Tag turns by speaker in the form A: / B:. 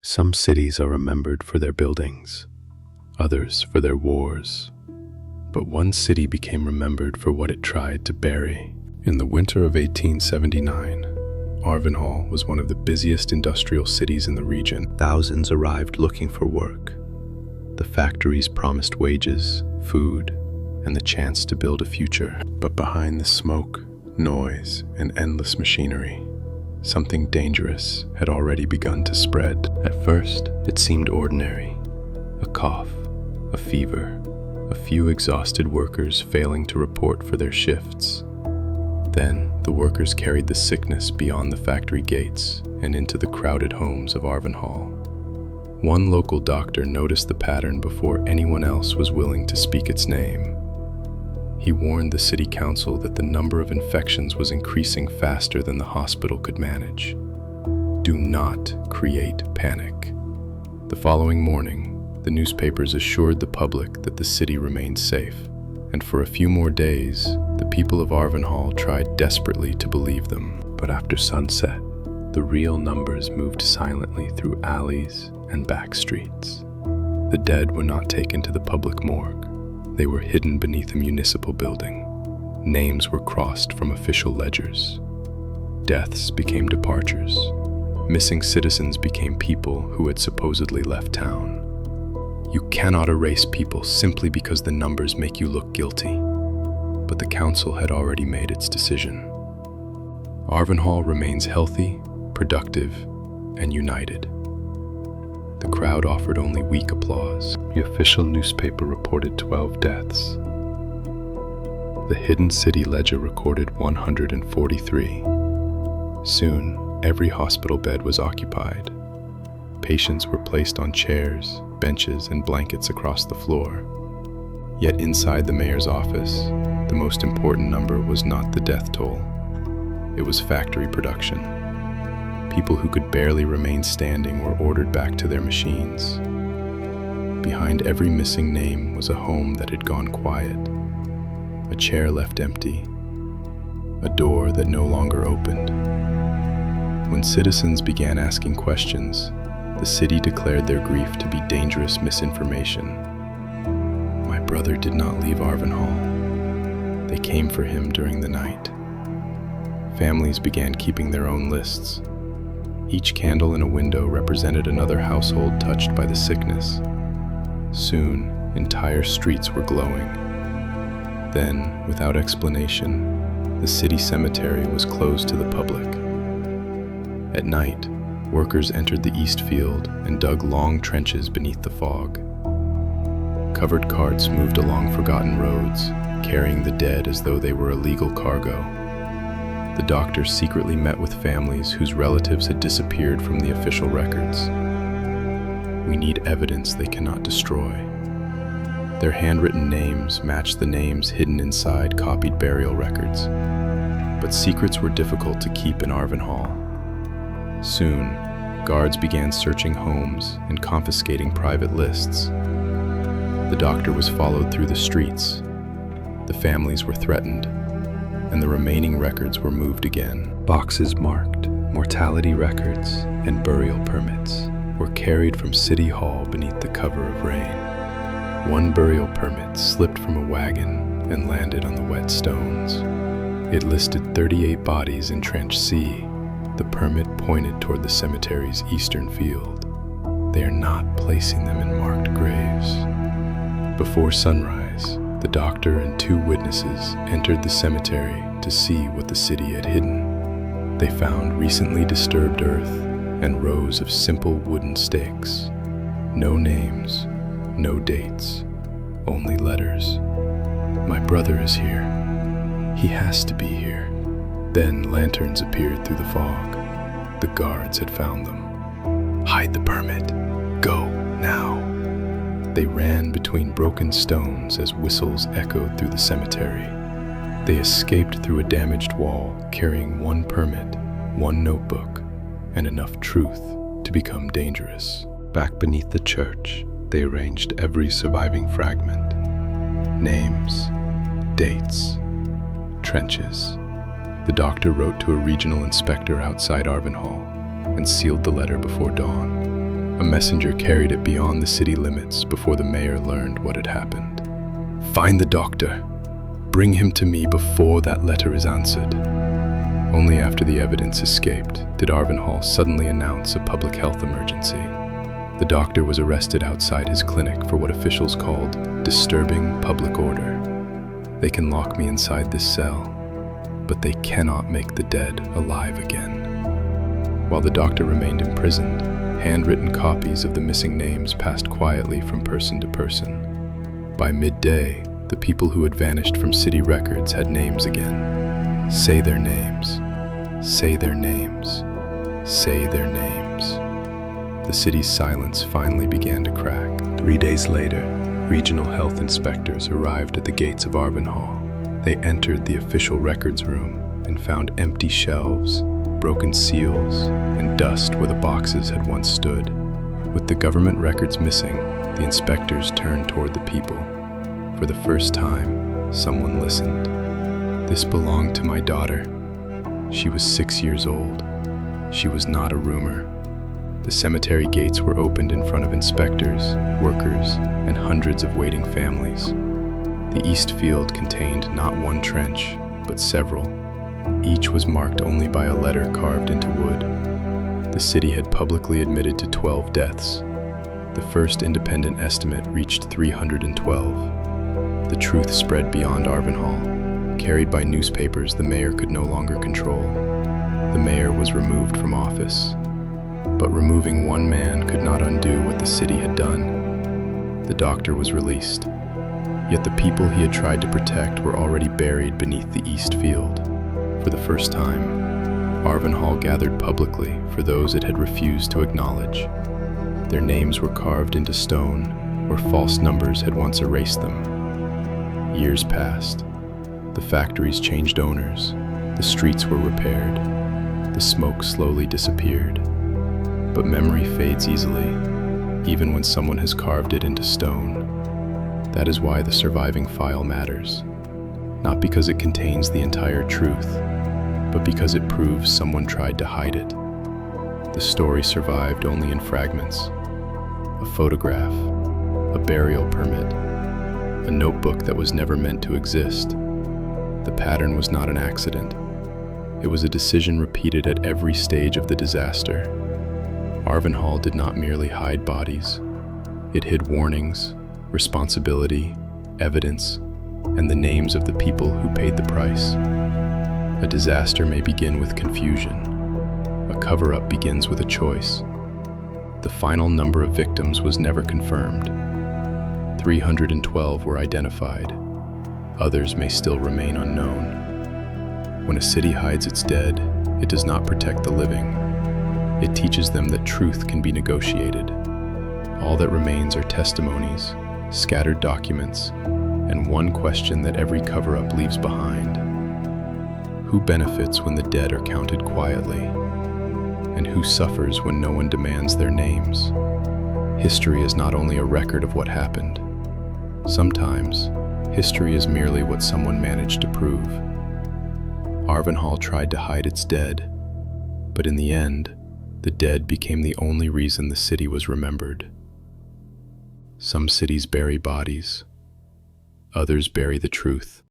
A: Some cities are remembered for their buildings, others for their wars. But one city became remembered for what it tried to bury. In the winter of 1879, Arvenhall was one of the busiest industrial cities in the region. Thousands arrived looking for work. The factories promised wages, food, and the chance to build a future. But behind the smoke, noise, and endless machinery, something dangerous had already begun to spread. At first, it seemed ordinary. A cough, a fever, a few exhausted workers failing to report for their shifts. Then, the workers carried the sickness beyond the factory gates and into the crowded homes of Arvenhall. One local doctor noticed the pattern before anyone else was willing to speak its name. He warned the city council that the number of infections was increasing faster than the hospital could manage. Do not create panic. The following morning, the newspapers assured the public that the city remained safe, and for a few more days, the people of Arvenhall tried desperately to believe them. But after sunset, the real numbers moved silently through alleys and back streets. The dead were not taken to the public morgue. They were hidden beneath a municipal building. Names were crossed from official ledgers. Deaths became departures. Missing citizens became people who had supposedly left town. You cannot erase people simply because the numbers make you look guilty. But the council had already made its decision. Arvenhall remains healthy, productive, and united. The crowd offered only weak applause. The official newspaper reported 12 deaths. The hidden city ledger recorded 143. Soon, every hospital bed was occupied. Patients were placed on chairs, benches, and blankets across the floor. Yet inside the mayor's office, the most important number was not the death toll. It was factory production. People who could barely remain standing were ordered back to their machines. Behind every missing name was a home that had gone quiet, a chair left empty, a door that no longer opened. When citizens began asking questions, the city declared their grief to be dangerous misinformation. My brother did not leave Arvenhall. They came for him during the night. Families began keeping their own lists. Each candle in a window represented another household touched by the sickness. Soon, entire streets were glowing. Then, without explanation, the city cemetery was closed to the public. At night, workers entered the east field and dug long trenches beneath the fog. Covered carts moved along forgotten roads, carrying the dead as though they were illegal cargo. The doctor secretly met with families whose relatives had disappeared from the official records. We need evidence they cannot destroy. Their handwritten names matched the names hidden inside copied burial records. But secrets were difficult to keep in Arvenhall. Soon, guards began searching homes and confiscating private lists. The doctor was followed through the streets. The families were threatened, and the remaining records were moved again. Boxes marked mortality records and burial permits were carried from City Hall beneath the cover of rain. One burial permit slipped from a wagon and landed on the wet stones. It listed 38 bodies in Trench C. The permit pointed toward the cemetery's eastern field. They are not placing them in marked graves. Before sunrise, the doctor and 2 witnesses entered the cemetery to see what the city had hidden. They found recently disturbed earth and rows of simple wooden stakes. No names, no dates, only letters. My brother is here. He has to be here. Then lanterns appeared through the fog. The guards had found them. Hide the permit. Go, now. They ran between broken stones as whistles echoed through the cemetery. They escaped through a damaged wall, carrying 1 permit, 1 notebook, and enough truth to become dangerous. Back beneath the church, they arranged every surviving fragment. Names, dates, trenches. The doctor wrote to a regional inspector outside Arvenhall and sealed the letter before dawn. messenger carried it beyond the city limits before the mayor learned what had happened. "Find the doctor. Bring him to me before that letter is answered." Only after the evidence escaped did Arvenhall suddenly announce a public health emergency. The doctor was arrested outside his clinic for what officials called disturbing public order. "They can lock me inside this cell, but they cannot make the dead alive again." While the doctor remained imprisoned, handwritten copies of the missing names passed quietly from person to person. By midday, the people who had vanished from city records had names again. Say their names. Say their names. Say their names. The city's silence finally began to crack. 3 days later, regional health inspectors arrived at the gates of Arvenhall. They entered the official records room and found empty shelves, broken seals, and dust where the boxes had once stood. With the government records missing, the inspectors turned toward the people. For the first time, someone listened. "This belonged to my daughter. She was 6 years old. She was not a rumor." The cemetery gates were opened in front of inspectors, workers, and hundreds of waiting families. The east field contained not one trench, but several. Each was marked only by a letter carved into wood. The city had publicly admitted to 12 deaths. The first independent estimate reached 312. The truth spread beyond Arvenhall. Carried by newspapers the mayor could no longer control. The mayor was removed from office. But removing one man could not undo what the city had done. The doctor was released. Yet the people he had tried to protect were already buried beneath the east field. For the first time, Arvenhall gathered publicly for those it had refused to acknowledge. Their names were carved into stone where false numbers had once erased them. Years passed. The factories changed owners. The streets were repaired. The smoke slowly disappeared. But memory fades easily, even when someone has carved it into stone. That is why the surviving file matters. Not because it contains the entire truth, but because it proves someone tried to hide it. The story survived only in fragments. A photograph, a burial permit, a notebook that was never meant to exist. The pattern was not an accident. It was a decision repeated at every stage of the disaster. Arvenhall did not merely hide bodies. It hid warnings, responsibility, evidence, and the names of the people who paid the price. A disaster may begin with confusion. A cover-up begins with a choice. The final number of victims was never confirmed. 312 were identified. Others may still remain unknown. When a city hides its dead, it does not protect the living. It teaches them that truth can be negotiated. All that remains are testimonies, scattered documents, and one question that every cover-up leaves behind. Who benefits when the dead are counted quietly? And who suffers when no one demands their names? History is not only a record of what happened. Sometimes, history is merely what someone managed to prove. Arvenhall tried to hide its dead, but in the end, the dead became the only reason the city was remembered. Some cities bury bodies, others bury the truth.